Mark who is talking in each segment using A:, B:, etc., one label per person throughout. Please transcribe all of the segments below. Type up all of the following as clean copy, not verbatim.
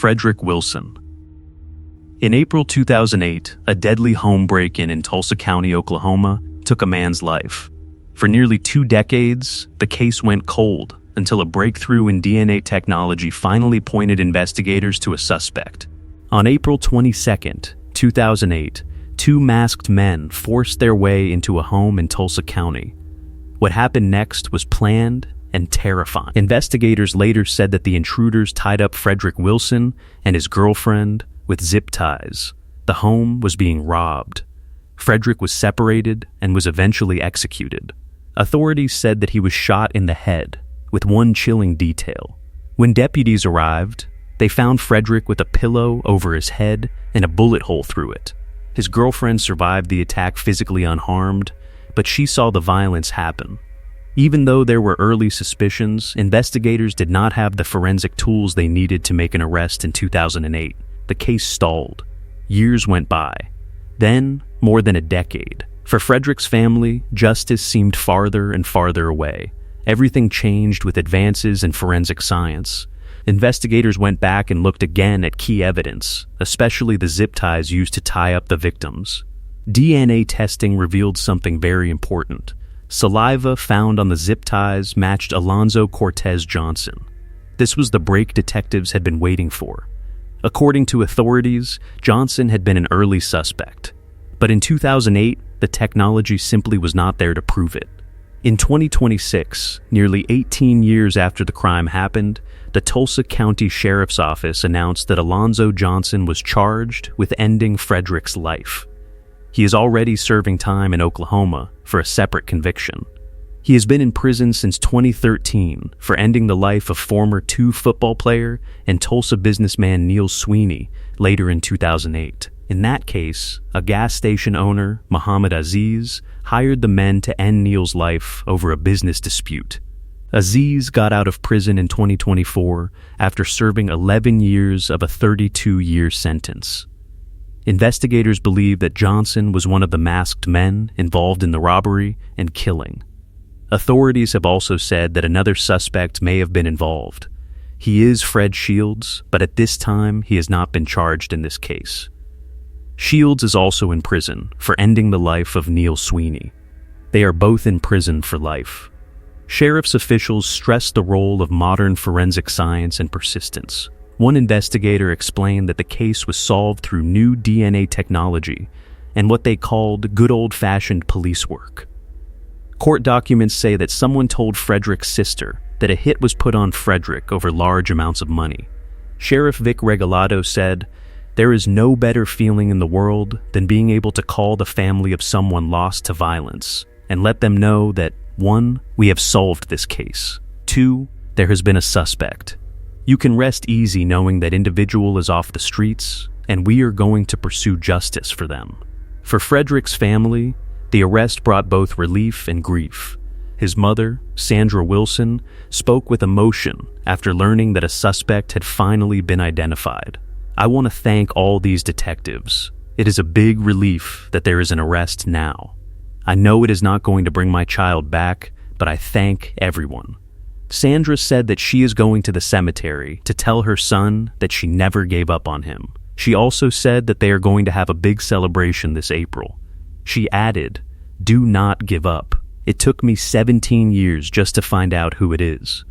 A: Frederick Wilson. In April 2008, a deadly home break-in in Tulsa County, Oklahoma, took a man's life. For nearly 2 decades, the case went cold until a breakthrough in DNA technology finally pointed investigators to a suspect. On April 22, 2008, 2 masked men forced their way into a home in Tulsa County. What happened next was planned and terrifying. Investigators later said that the intruders tied up Frederick Wilson and his girlfriend with zip ties. The home was being robbed. Frederick was separated and was eventually executed. Authorities said that he was shot in the head, with one chilling detail. When deputies arrived, they found Frederick with a pillow over his head and a bullet hole through it. His girlfriend survived the attack physically unharmed, but she saw the violence happen. Even though there were early suspicions, investigators did not have the forensic tools they needed to make an arrest in 2008. The case stalled. Years went by. Then, more than a decade. For Frederick's family, justice seemed farther and farther away. Everything changed with advances in forensic science. Investigators went back and looked again at key evidence, especially the zip ties used to tie up the victims. DNA testing revealed something very important. Saliva found on the zip ties matched Alonzo Cortez Johnson. This was the break detectives had been waiting for. According to authorities, Johnson had been an early suspect. But in 2008, the technology simply was not there to prove it. In 2026, nearly 18 years after the crime happened, the Tulsa County Sheriff's Office announced that Alonzo Johnson was charged with ending Frederick's life. He is already serving time in Oklahoma for a separate conviction. He has been in prison since 2013 for ending the life of former 2 football player and Tulsa businessman Neil Sweeney later in 2008. In that case, a gas station owner, Muhammad Aziz, hired the men to end Neil's life over a business dispute. Aziz got out of prison in 2024 after serving 11 years of a 32-year sentence. Investigators believe that Johnson was one of the masked men involved in the robbery and killing. Authorities have also said that another suspect may have been involved. He is Fred Shields, but at this time he has not been charged in this case. Shields is also in prison for ending the life of Neil Sweeney. They are both in prison for life. Sheriff's officials stress the role of modern forensic science and persistence. One investigator explained that the case was solved through new DNA technology and what they called good old-fashioned police work. Court documents say that someone told Frederick's sister that a hit was put on Frederick over large amounts of money. Sheriff Vic Regalado said, "There is no better feeling in the world than being able to call the family of someone lost to violence and let them know that 1, we have solved this case. 2, there has been a suspect. You can rest easy knowing that individual is off the streets and we are going to pursue justice for them." For Frederick's family, the arrest brought both relief and grief. His mother, Sandra Wilson, spoke with emotion after learning that a suspect had finally been identified. "I want to thank all these detectives. It is a big relief that there is an arrest now. I know it is not going to bring my child back, but I thank everyone." Sandra said that she is going to the cemetery to tell her son that she never gave up on him. She also said that they are going to have a big celebration this April. She added, "Do not give up. It took me 17 years just to find out who it is.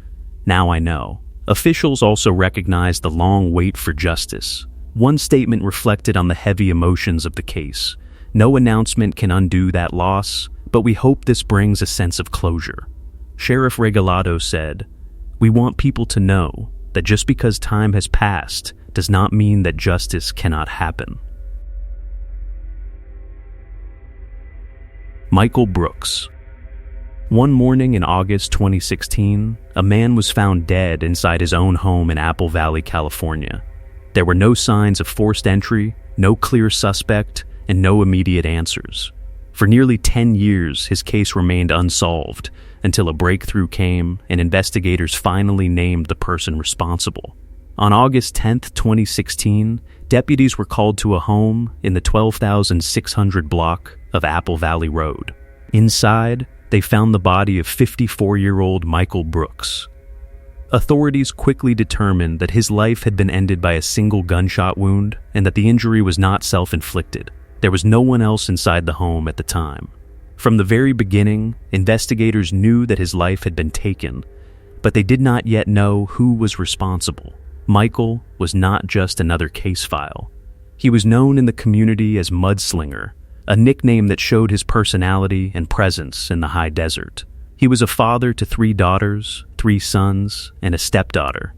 A: Now I know." Officials also recognized the long wait for justice. One statement reflected on the heavy emotions of the case. "No announcement can undo that loss, but we hope this brings a sense of closure." Sheriff Regalado said, "We want people to know that just because time has passed does not mean that justice cannot happen." Michael Brooks. One morning in August 2016, a man was found dead inside his own home in Apple Valley, California. There were no signs of forced entry, no clear suspect, and no immediate answers. For nearly 10 years, his case remained unsolved until a breakthrough came and investigators finally named the person responsible. On August 10, 2016, deputies were called to a home in the 12,600 block of Apple Valley Road. Inside, they found the body of 54-year-old Michael Brooks. Authorities quickly determined that his life had been ended by a single gunshot wound and that the injury was not self-inflicted. There was no one else inside the home at the time. From the very beginning, investigators knew that his life had been taken, but they did not yet know who was responsible. Michael was not just another case file. He was known in the community as Mudslinger, a nickname that showed his personality and presence in the high desert. He was a father to 3 daughters, 3 sons, and a stepdaughter.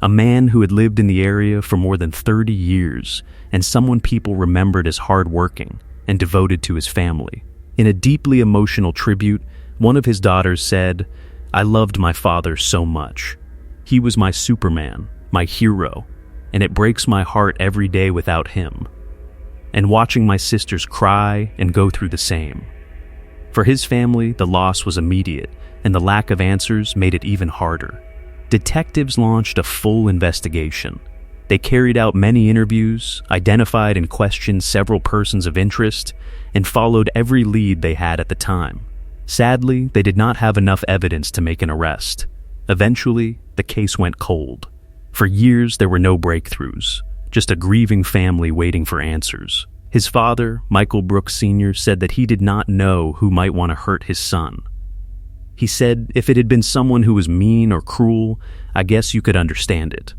A: A man who had lived in the area for more than 30 years, and someone people remembered as hardworking and devoted to his family. In a deeply emotional tribute, one of his daughters said, "I loved my father so much. He was my Superman, my hero, and it breaks my heart every day without him. And watching my sisters cry and go through the same." For his family, the loss was immediate, and the lack of answers made it even harder. Detectives launched a full investigation. They carried out many interviews, identified and questioned several persons of interest, and followed every lead they had at the time. Sadly, they did not have enough evidence to make an arrest. Eventually, the case went cold. For years, there were no breakthroughs, just a grieving family waiting for answers. His father, Michael Brooks Sr., said that he did not know who might want to hurt his son. He said, "If it had been someone who was mean or cruel, I guess you could understand it.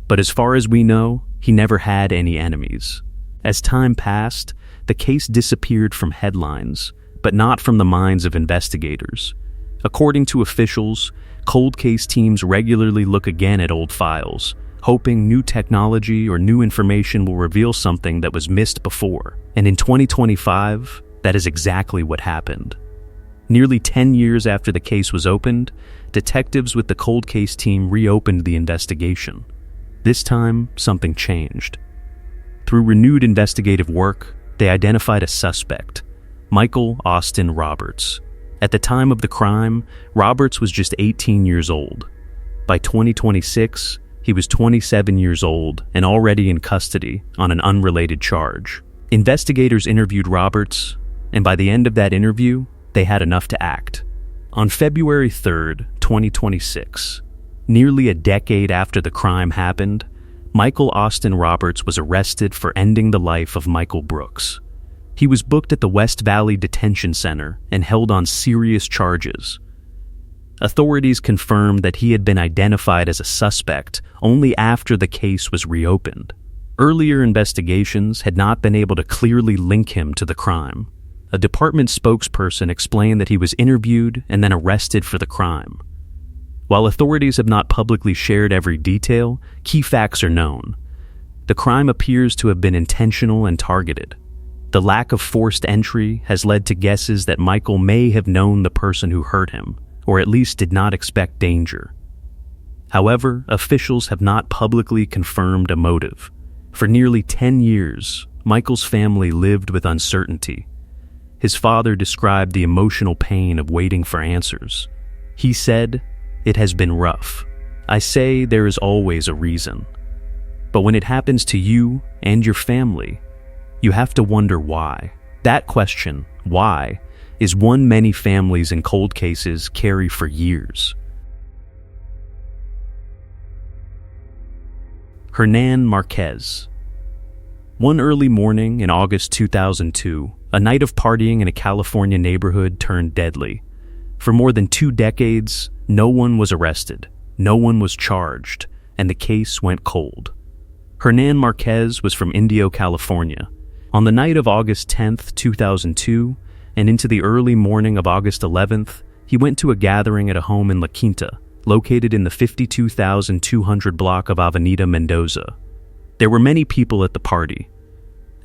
A: But as far as we know, he never had any enemies." As time passed, the case disappeared from headlines, but not from the minds of investigators. According to officials, cold case teams regularly look again at old files, hoping new technology or new information will reveal something that was missed before. And in 2025, that is exactly what happened. Nearly 10 years after the case was opened, detectives with the cold case team reopened the investigation. This time, something changed. Through renewed investigative work, they identified a suspect, Michael Austin Roberts. At the time of the crime, Roberts was just 18 years old. By 2026, he was 27 years old and already in custody on an unrelated charge. Investigators interviewed Roberts, and by the end of that interview, they had enough to act. On February 3rd, 2026, nearly a decade after the crime happened, Michael Austin Roberts was arrested for ending the life of Michael Brooks. He was booked at the West Valley Detention Center and held on serious charges. Authorities confirmed that he had been identified as a suspect only after the case was reopened. Earlier investigations had not been able to clearly link him to the crime. A department spokesperson explained that he was interviewed and then arrested for the crime. While authorities have not publicly shared every detail, key facts are known. The crime appears to have been intentional and targeted. The lack of forced entry has led to guesses that Michael may have known the person who hurt him, or at least did not expect danger. However, officials have not publicly confirmed a motive. For nearly 10 years, Michael's family lived with uncertainty. His father described the emotional pain of waiting for answers. He said, "It has been rough. I say there is always a reason. But when it happens to you and your family, you have to wonder why." That question, why, is one many families in cold cases carry for years. Hernan Marquez. One early morning in August 2002, a night of partying in a California neighborhood turned deadly. For more than 2 decades, no one was arrested, no one was charged, and the case went cold. Hernan Marquez was from Indio, California. On the night of August 10th, 2002, and into the early morning of August 11th, he went to a gathering at a home in La Quinta, located in the 52,200 block of Avenida Mendoza. There were many people at the party.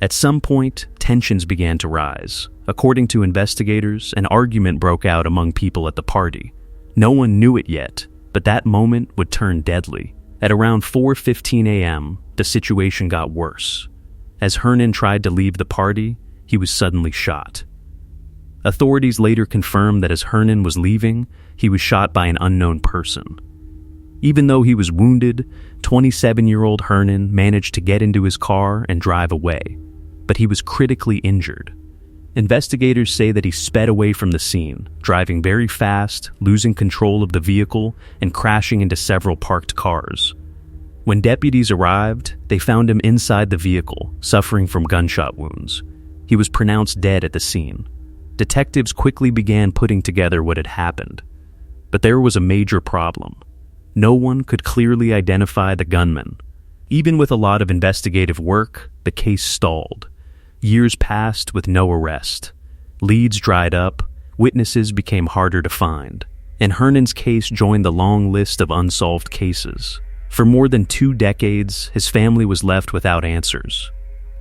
A: At some point, tensions began to rise. According to investigators, an argument broke out among people at the party. No one knew it yet, but that moment would turn deadly. At around 4:15 a.m., the situation got worse. As Hernan tried to leave the party, he was suddenly shot. Authorities later confirmed that as Hernan was leaving, he was shot by an unknown person. Even though he was wounded, 27-year-old Hernan managed to get into his car and drive away, but he was critically injured. Investigators say that he sped away from the scene, driving very fast, losing control of the vehicle, and crashing into several parked cars. When deputies arrived, they found him inside the vehicle, suffering from gunshot wounds. He was pronounced dead at the scene. Detectives quickly began putting together what had happened. But there was a major problem. No one could clearly identify the gunman. Even with a lot of investigative work, the case stalled. Years passed with no arrest. Leads dried up, witnesses became harder to find, and Hernan's case joined the long list of unsolved cases. For more than 2 decades, his family was left without answers.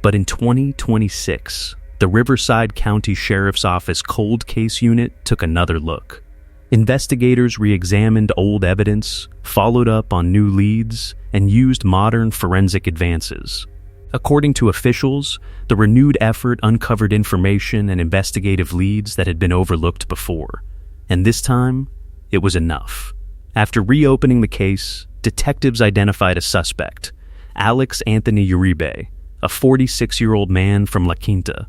A: But in 2026, the Riverside County Sheriff's Office Cold Case Unit took another look. Investigators re-examined old evidence, followed up on new leads, and used modern forensic advances. According to officials, the renewed effort uncovered information and investigative leads that had been overlooked before. And this time, it was enough. After reopening the case, detectives identified a suspect, Alex Anthony Uribe, a 46-year-old man from La Quinta.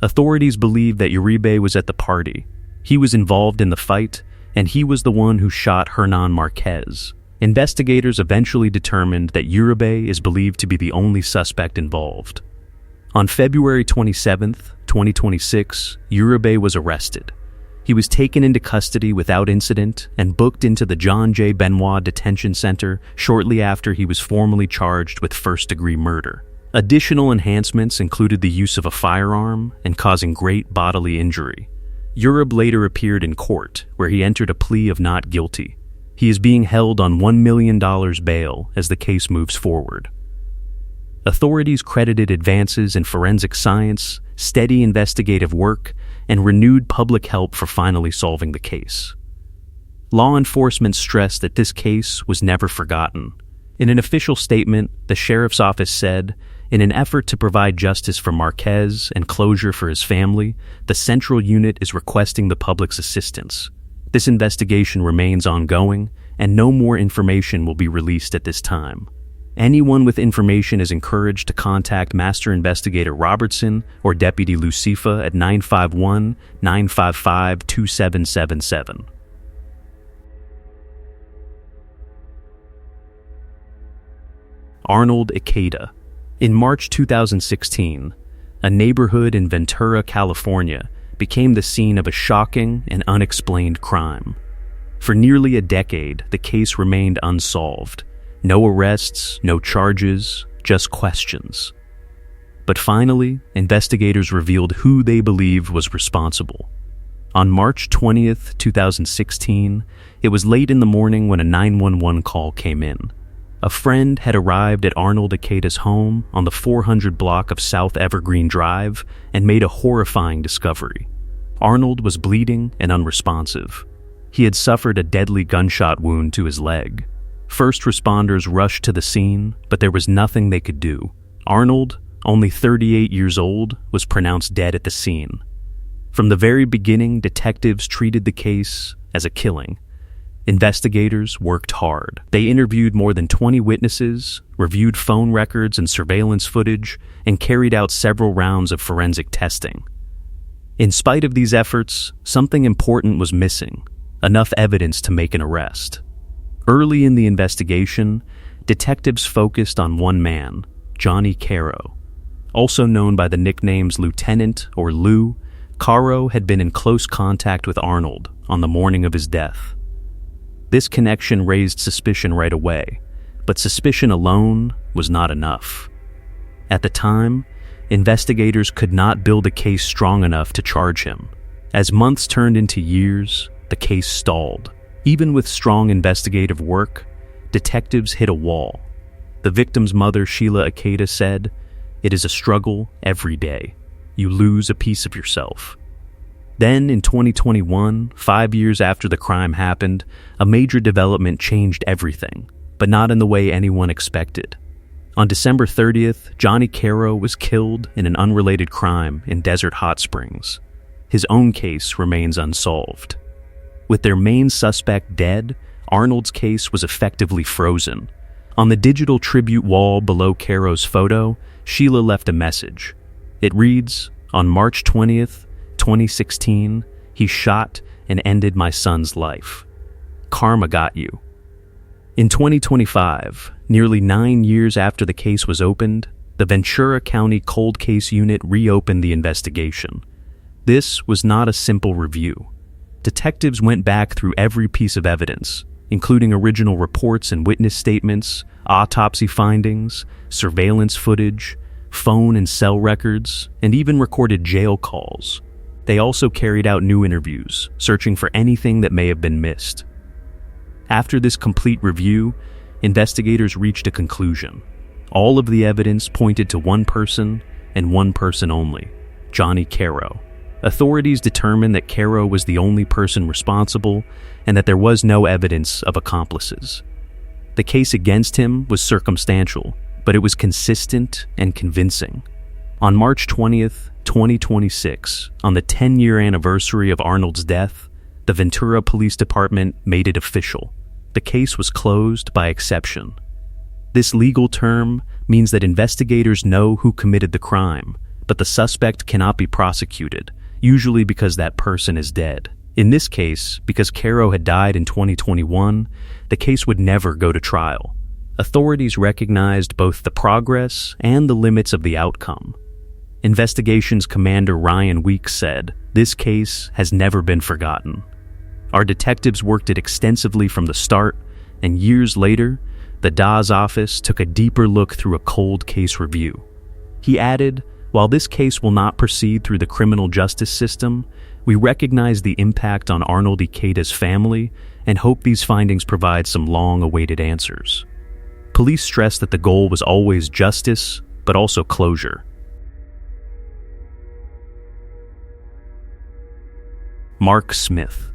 A: Authorities believe that Uribe was at the party. He was involved in the fight, and he was the one who shot Hernan Marquez. Investigators eventually determined that Uribe is believed to be the only suspect involved. On February 27, 2026, Uribe was arrested. He was taken into custody without incident and booked into the John J. Benoit Detention Center shortly after he was formally charged with first-degree murder. Additional enhancements included the use of a firearm and causing great bodily injury. Uribe later appeared in court, where he entered a plea of not guilty. He is being held on $1 million bail as the case moves forward. Authorities credited advances in forensic science, steady investigative work, and renewed public help for finally solving the case. Law enforcement stressed that this case was never forgotten. In an official statement, the sheriff's office said, "In an effort to provide justice for Marquez and closure for his family, the Central Unit is requesting the public's assistance. This investigation remains ongoing, and no more information will be released at this time. Anyone with information is encouraged to contact Master Investigator Robertson or Deputy Lucifa at 951-955-2777. Arnold Ikeda. In March 2016, a neighborhood in Ventura, California, became the scene of a shocking and unexplained crime. For nearly a decade, the case remained unsolved. No arrests, no charges, just questions. But finally, investigators revealed who they believed was responsible. On March 20th, 2016, it was late in the morning when a 911 call came in. A friend had arrived at Arnold Ikeda's home on the 400 block of South Evergreen Drive and made a horrifying discovery. Arnold was bleeding and unresponsive. He had suffered a deadly gunshot wound to his leg. First responders rushed to the scene, but there was nothing they could do. Arnold, only 38 years old, was pronounced dead at the scene. From the very beginning, detectives treated the case as a killing. Investigators worked hard. They interviewed more than 20 witnesses, reviewed phone records and surveillance footage, and carried out several rounds of forensic testing. In spite of these efforts, something important was missing, enough evidence to make an arrest. Early in the investigation, detectives focused on one man, Johnny Caro. Also known by the nicknames Lieutenant or Lou, Caro had been in close contact with Arnold on the morning of his death. This connection raised suspicion right away, but suspicion alone was not enough. At the time, investigators could not build a case strong enough to charge him. As months turned into years, the case stalled. Even with strong investigative work, detectives hit a wall. The victim's mother, Sheila Ikeda, said, "It is a struggle every day. You lose a piece of yourself." Then, in 2021, 5 years after the crime happened, a major development changed everything, but not in the way anyone expected. On December 30th, Johnny Caro was killed in an unrelated crime in Desert Hot Springs. His own case remains unsolved. With their main suspect dead, Arnold's case was effectively frozen. On the digital tribute wall below Caro's photo, Sheila left a message. It reads, "On March 20th, 2016, he shot and ended my son's life. Karma got you. In 2025, nearly 9 years after the case was opened, the Ventura County Cold Case Unit reopened the investigation. This was not a simple review. Detectives went back through every piece of evidence, including original reports and witness statements, autopsy findings, surveillance footage, phone and cell records, and even recorded jail calls. They also carried out new interviews, searching for anything that may have been missed. After this complete review, investigators reached a conclusion. All of the evidence pointed to one person and one person only, Johnny Caro. Authorities determined that Caro was the only person responsible and that there was no evidence of accomplices. The case against him was circumstantial, but it was consistent and convincing. On March 20th, 2026, on the 10-year anniversary of Arnold's death, the Ventura Police Department made it official. The case was closed by exception. This legal term means that investigators know who committed the crime, but the suspect cannot be prosecuted, usually because that person is dead. In this case, because Caro had died in 2021, the case would never go to trial. Authorities recognized both the progress and the limits of the outcome. Investigations Commander Ryan Weeks said, "This case has never been forgotten. Our detectives worked it extensively from the start, and years later, the Dawes office took a deeper look through a cold case review." He added, "While this case will not proceed through the criminal justice system, we recognize the impact on Arnold Ikeda's family and hope these findings provide some long-awaited answers." Police stressed that the goal was always justice, but also closure. Mark Smith.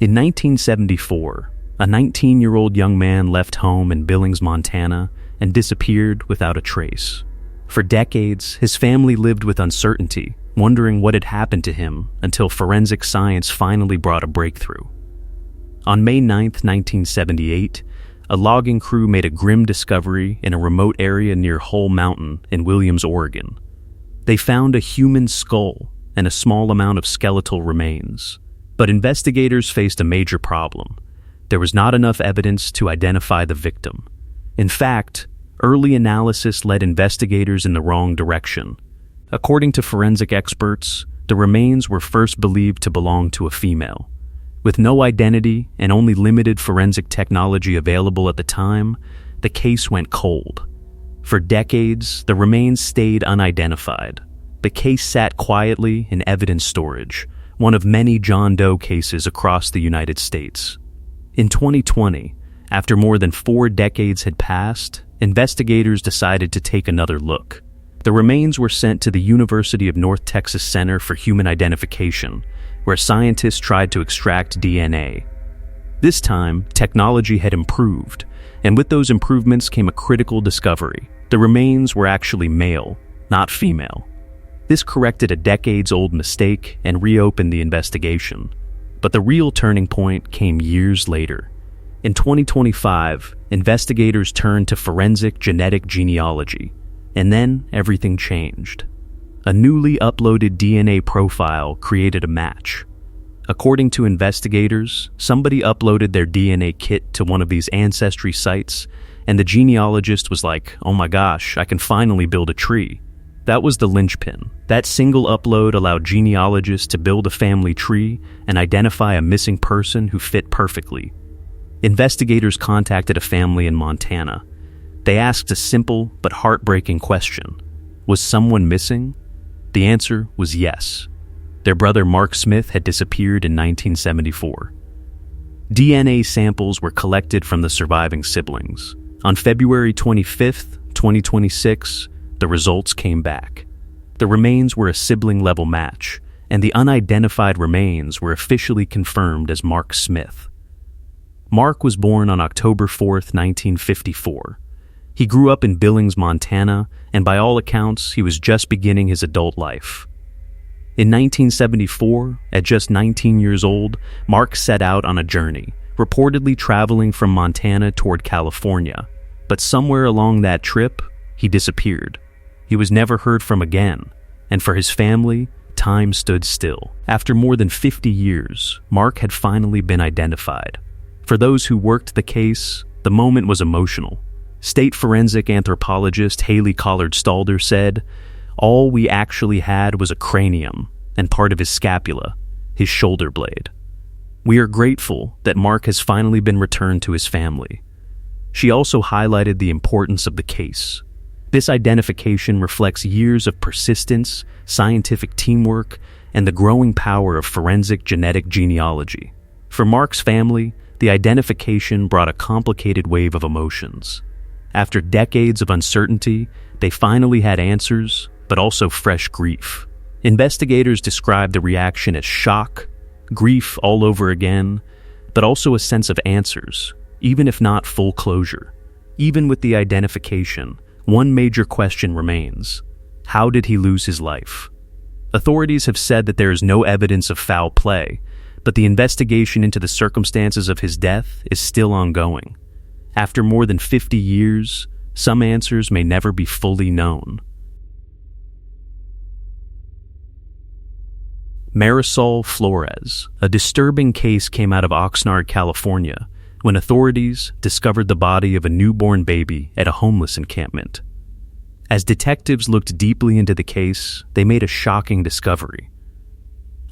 A: In 1974, a 19-year-old young man left home in Billings, Montana, and disappeared without a trace. For decades, his family lived with uncertainty, wondering what had happened to him until forensic science finally brought a breakthrough. On May 9, 1978, a logging crew made a grim discovery in a remote area near Hull Mountain in Williams, Oregon. They found a human skull and a small amount of skeletal remains. But investigators faced a major problem. There was not enough evidence to identify the victim. In fact, early analysis led investigators in the wrong direction. According to forensic experts, the remains were first believed to belong to a female. With no identity and only limited forensic technology available at the time, the case went cold. For decades, the remains stayed unidentified. The case sat quietly in evidence storage, one of many John Doe cases across the United States. In 2020, after more than 4 decades had passed, investigators decided to take another look. The remains were sent to the University of North Texas Center for Human Identification, where scientists tried to extract DNA. This time, technology had improved, and with those improvements came a critical discovery. The remains were actually male, not female. This corrected a decades-old mistake and reopened the investigation. But the real turning point came years later. In 2025, investigators turned to forensic genetic genealogy, and then everything changed. A newly uploaded DNA profile created a match. According to investigators, somebody uploaded their DNA kit to one of these ancestry sites, and the genealogist was like, "Oh my gosh, I can finally build a tree." That was the linchpin. That single upload allowed genealogists to build a family tree and identify a missing person who fit perfectly. Investigators contacted a family in Montana. They asked a simple but heartbreaking question. Was someone missing? The answer was yes. Their brother Mark Smith had disappeared in 1974. DNA samples were collected from the surviving siblings. On February 25th, 2026, the results came back. The remains were a sibling-level match, and the unidentified remains were officially confirmed as Mark Smith. Mark was born on October 4th, 1954. He grew up in Billings, Montana, and by all accounts, he was just beginning his adult life. In 1974, at just 19 years old, Mark set out on a journey, reportedly traveling from Montana toward California. But somewhere along that trip, he disappeared. He was never heard from again, and for his family, time stood still. After more than 50 years, Mark had finally been identified. For those who worked the case, the moment was emotional. State forensic anthropologist Haley Collard Stalder said, "All we actually had was a cranium and part of his scapula, his shoulder blade. We are grateful that Mark has finally been returned to his family." She also highlighted the importance of the case. This identification reflects years of persistence, scientific teamwork, and the growing power of forensic genetic genealogy. For Mark's family, the identification brought a complicated wave of emotions. After decades of uncertainty, they finally had answers, but also fresh grief. Investigators described the reaction as shock, grief all over again, but also a sense of answers, even if not full closure. Even with the identification, one major question remains: how did he lose his life? Authorities have said that there is no evidence of foul play, but the investigation into the circumstances of his death is still ongoing. After more than 50 years, some answers may never be fully known. Marisol Flores. A disturbing case came out of Oxnard, California, when authorities discovered the body of a newborn baby at a homeless encampment. As detectives looked deeply into the case, they made a shocking discovery.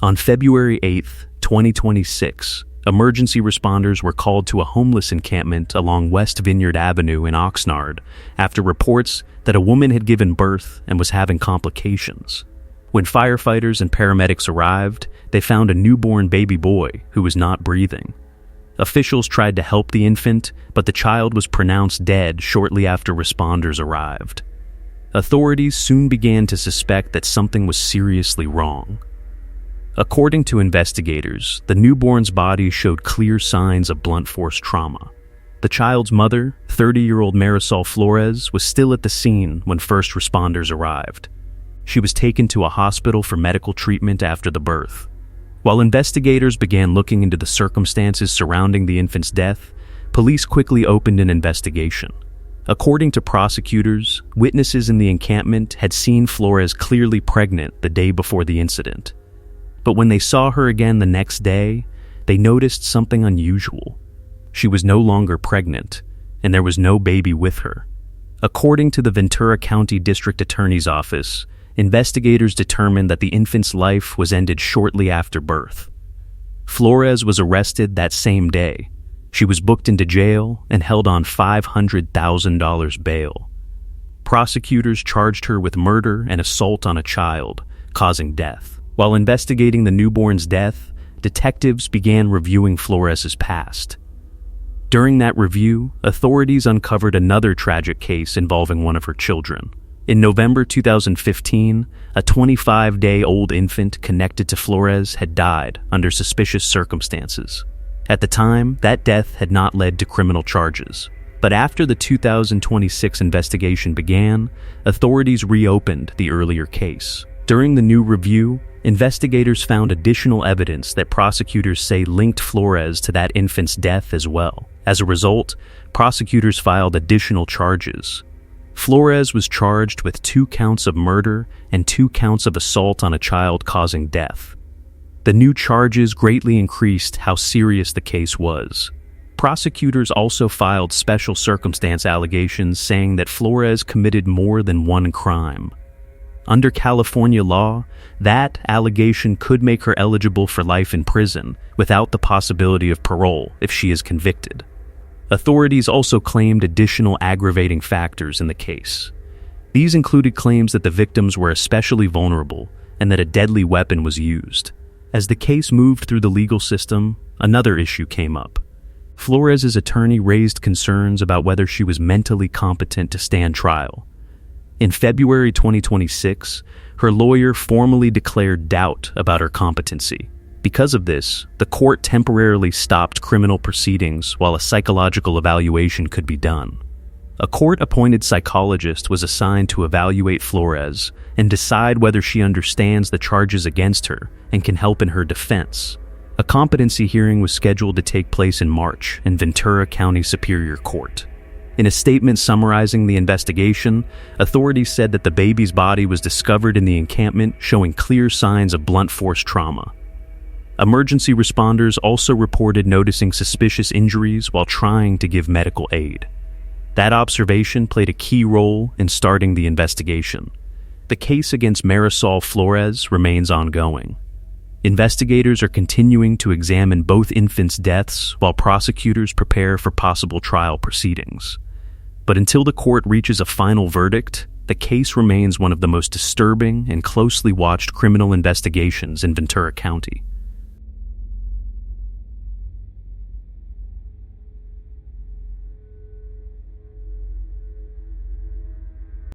A: On February 8, 2026, emergency responders were called to a homeless encampment along West Vineyard Avenue in Oxnard after reports that a woman had given birth and was having complications. When firefighters and paramedics arrived, they found a newborn baby boy who was not breathing. Officials tried to help the infant, but the child was pronounced dead shortly after responders arrived. Authorities soon began to suspect that something was seriously wrong. According to investigators, the newborn's body showed clear signs of blunt force trauma. The child's mother, 30-year-old Marisol Flores, was still at the scene when first responders arrived. She was taken to a hospital for medical treatment after the birth. While investigators began looking into the circumstances surrounding the infant's death, police quickly opened an investigation. According to prosecutors, witnesses in the encampment had seen Flores clearly pregnant the day before the incident. But when they saw her again the next day, they noticed something unusual. She was no longer pregnant, and there was no baby with her. According to the Ventura County District Attorney's Office, investigators determined that the infant's life was ended shortly after birth. Flores was arrested that same day. She was booked into jail and held on $500,000 bail. Prosecutors charged her with murder and assault on a child, causing death. While investigating the newborn's death, detectives began reviewing Flores's past. During that review, authorities uncovered another tragic case involving one of her children. In November 2015, a 25-day-old infant connected to Flores had died under suspicious circumstances. At the time, that death had not led to criminal charges. But after the 2026 investigation began, authorities reopened the earlier case. During the new review, investigators found additional evidence that prosecutors say linked Flores to that infant's death as well. As a result, prosecutors filed additional charges. Flores was charged with 2 counts of murder and 2 counts of assault on a child causing death. The new charges greatly increased how serious the case was. Prosecutors also filed special circumstance allegations saying that Flores committed more than one crime. Under California law, that allegation could make her eligible for life in prison without the possibility of parole if she is convicted. Authorities also claimed additional aggravating factors in the case. These included claims that the victims were especially vulnerable and that a deadly weapon was used. As the case moved through the legal system, another issue came up. Flores's attorney raised concerns about whether she was mentally competent to stand trial. In February 2026, her lawyer formally declared doubt about her competency. Because of this, the court temporarily stopped criminal proceedings while a psychological evaluation could be done. A court-appointed psychologist was assigned to evaluate Flores and decide whether she understands the charges against her and can help in her defense. A competency hearing was scheduled to take place in March in Ventura County Superior Court. In a statement summarizing the investigation, authorities said that the baby's body was discovered in the encampment, showing clear signs of blunt force trauma. Emergency responders also reported noticing suspicious injuries while trying to give medical aid. That observation played a key role in starting the investigation. The case against Marisol Flores remains ongoing. Investigators are continuing to examine both infants' deaths while prosecutors prepare for possible trial proceedings. But until the court reaches a final verdict, the case remains one of the most disturbing and closely watched criminal investigations in Ventura County.